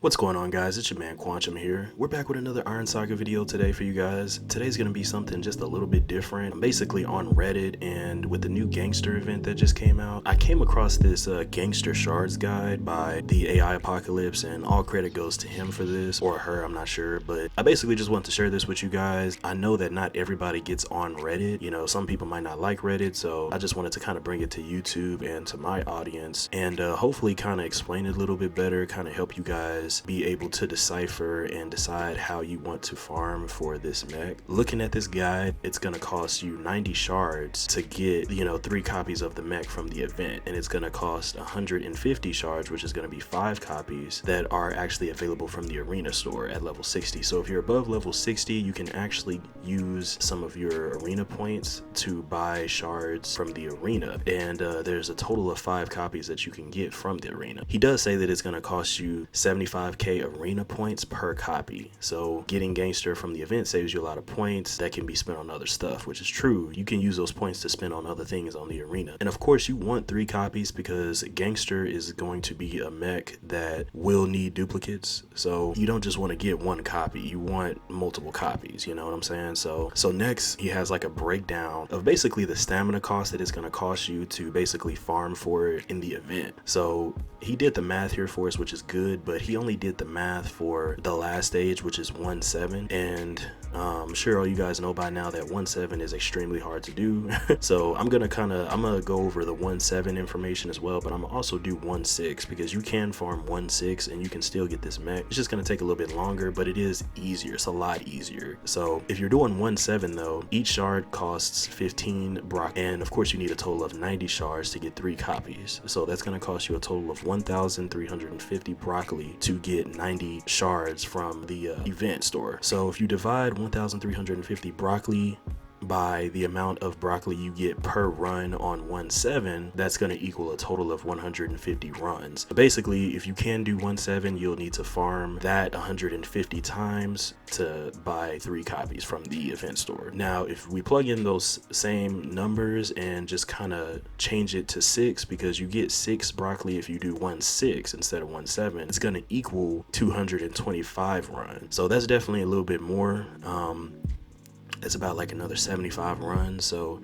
What's going on, guys? It's your man Quantum here. We're back with another Iron Saga video today for you guys. Today's gonna be something just a little bit different. I'm basically on Reddit, and with the new Gangster event that just came out, I came across this Gangster Shards guide by TheAIpocalypse, and all credit goes to him for this, or her, I'm not sure, but I basically just want to share this with you guys. I know that not everybody gets on Reddit. You know, some people might not like Reddit, so I just wanted to kind of bring it to YouTube and to my audience, and hopefully kind of explain it a little bit better, kind of help you guys be able to decipher and decide how you want to farm for this mech. Looking at this guide, it's going to cost you 90 shards to get, 3 copies of the mech from the event, and it's going to cost 150 shards, which is going to be 5 copies that are actually available from the arena store at level 60. So if you're above level 60, you can actually use some of your arena points to buy shards from the arena, and there's a total of 5 copies that you can get from the arena. He does say that it's going to cost you 75k arena points per copy, so getting Gangster from the event saves you a lot of points that can be spent on other stuff, which is true. You can use those points to spend on other things on the arena, and of course you want 3 copies because Gangster is going to be a mech that will need duplicates, so you don't just want to get 1 copy, you want multiple copies, you know what I'm saying? So next he has like a breakdown of basically the stamina cost that it's going to cost you to basically farm for it in the event. So he did the math here for us, which is good, but he only did the math for the last stage, which is 1-7, and I'm sure all you guys know by now that 1-7 is extremely hard to do. So I'm gonna go over the 1-7 information as well, but I'm also do 1-6 because you can farm 1-6 and you can still get this mech. It's just gonna take a little bit longer, but it is easier. It's a lot easier. So if you're doing 1-7 though, each shard costs 15 brock, and of course you need a total of 90 shards to get 3 copies. So that's gonna cost you a total of 1,350 broccoli to get 90 shards from the event store. So if you divide 1,350 broccoli by the amount of broccoli you get per run on 1-7, that's going to equal a total of 150 runs. Basically, if you can do 1-7, you'll need to farm that 150 times to buy 3 copies from the event store. Now, if we plug in those same numbers and just kind of change it to 6, because you get 6 broccoli if you do 1-6 instead of 1-7, it's going to equal 225 runs. So that's definitely a little bit more. It's about like another 75 runs, so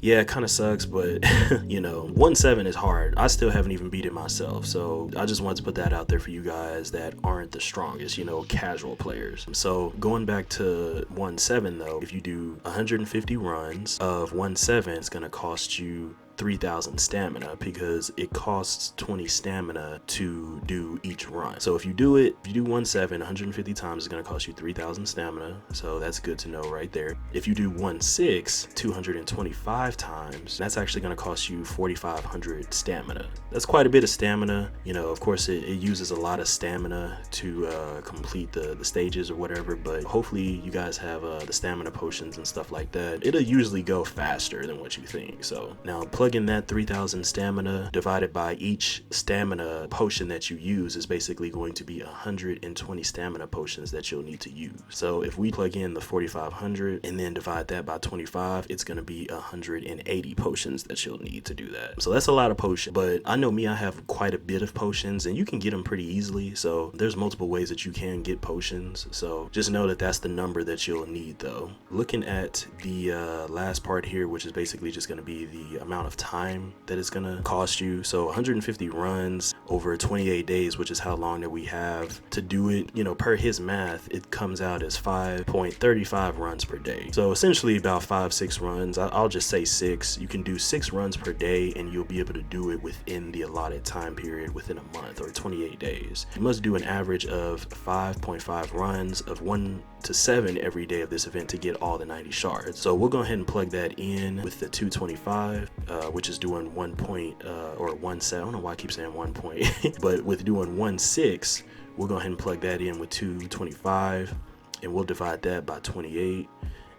yeah, it kind of sucks, but 1-7 is hard. I still haven't even beat it myself, so I just wanted to put that out there for you guys that aren't the strongest, casual players. So going back to 1-7 though, if you do 150 runs of 1-7, it's gonna cost you 3,000 stamina because it costs 20 stamina to do each run. So if you do 1-7 150 times, it's going to cost you 3,000 stamina, so that's good to know right there. If you do 1-6 225 times, that's actually going to cost you 4,500 stamina. That's quite a bit of stamina. Of course it uses a lot of stamina to complete the stages or whatever, but hopefully you guys have the stamina potions and stuff like that. It'll usually go faster than what you think. So now plug in that 3,000 stamina divided by each stamina potion that you use is basically going to be 120 stamina potions that you'll need to use. So if we plug in the 4,500 and then divide that by 25, it's going to be 180 potions that you'll need to do that. So that's a lot of potions, but I know me, I have quite a bit of potions and you can get them pretty easily. So there's multiple ways that you can get potions. So just know that that's the number that you'll need though. Looking at the last part here, which is basically just going to be the amount of time that it's gonna cost you. So 150 runs over 28 days, which is how long that we have to do it. Per his math, it comes out as 5.35 runs per day. So essentially about 5-6 runs. I'll just say 6. You can do 6 runs per day and you'll be able to do it within the allotted time period within a month or 28 days. You must do an average of 5.5 runs of 1-7 every day of this event to get all the 90 shards. So we'll go ahead and plug that in with the 225, which is doing 1.7. I don't know why I keep saying 1 point, but with doing 1-6, we'll go ahead and plug that in with 225, and we'll divide that by 28.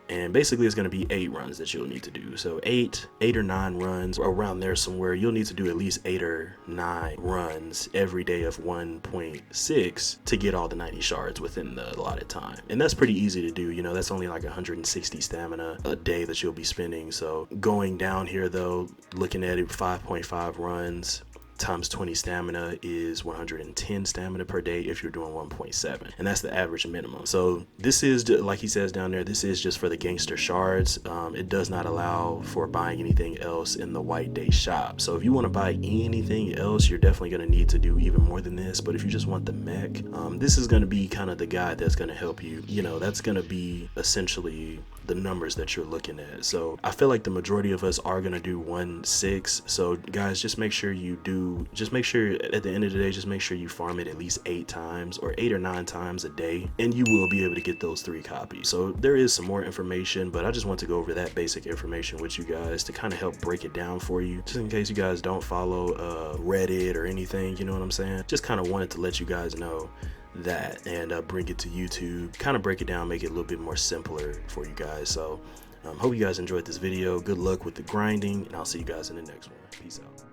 And basically it's going to be 8 runs that you'll need to do. So 8 or 9 runs around there somewhere. You'll need to do at least 8 or 9 runs every day of 1.6 to get all the 90 shards within the allotted time. And that's pretty easy to do. That's only like 160 stamina a day that you'll be spending. So going down here though, looking at it, 5.5 runs times 20 stamina is 110 stamina per day if you're doing 1.7, and that's the average minimum. So this is, like he says down there, this is just for the gangster shards. It does not allow for buying anything else in the white day shop. So if you want to buy anything else, you're definitely going to need to do even more than this. But if you just want the mech, this is going to be kind of the guide that's going to help you. You know, that's going to be essentially the numbers that you're looking at. So I feel like the majority of us are going to do 1.6. So guys, just make sure at the end of the day, just make sure you farm it at least 8 times or 8 or 9 times a day, and you will be able to get those 3 copies. So there is some more information, but I just want to go over that basic information with you guys to kind of help break it down for you, just in case you guys don't follow Reddit or anything, you know what I'm saying? Just kind of wanted to let you guys know that and bring it to YouTube, kind of break it down, make it a little bit more simpler for you guys. So hope you guys enjoyed this video. Good luck with the grinding, and I'll see you guys in the next one. Peace out.